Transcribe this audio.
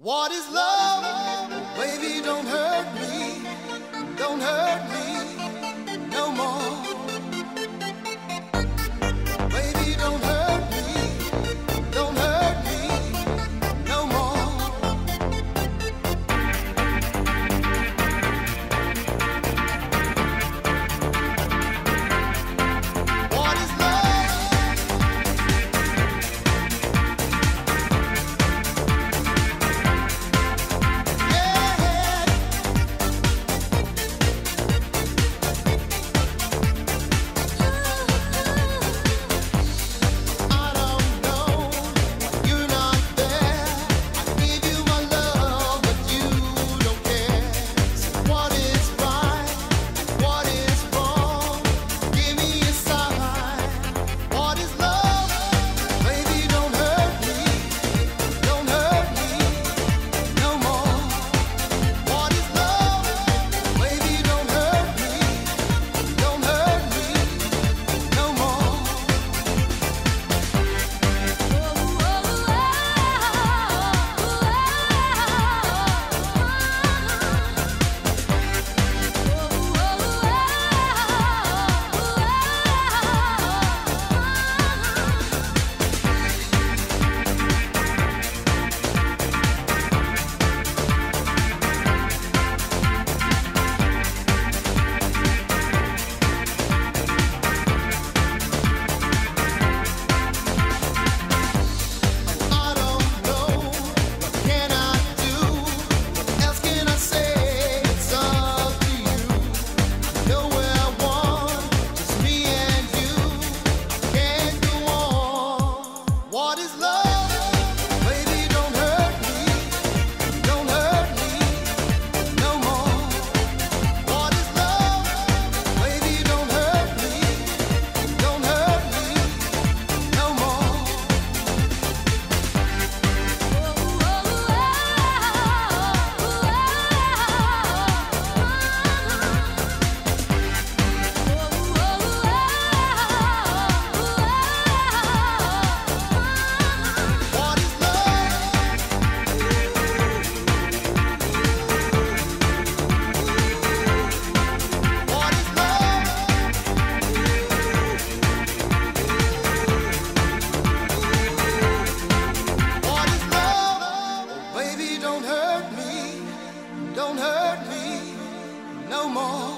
What is love? Baby, don't hurt me. Don't hurt me no more. Baby, don't hurt me. Don't hurt me no more. What is love? Yeah. I don't know, you're not there. I give you my love, but you don't care. So what is right? What is wrong? Give me a sign. What is love? Baby, don't hurt me. Don't hurt me no more. What is love? Baby, don't hurt me. Don't hurt me no more. I don't know, what can I do? What else can I say? It's up to you. Nowhere I want, just me and you. Can't go on. What is love? Baby, don't hurt me. Don't hurt me no more. What is love? Baby, don't hurt me. Don't hurt me no more. What is love? What is love? What is love? Baby, don't hurt me. Don't hurt me no more.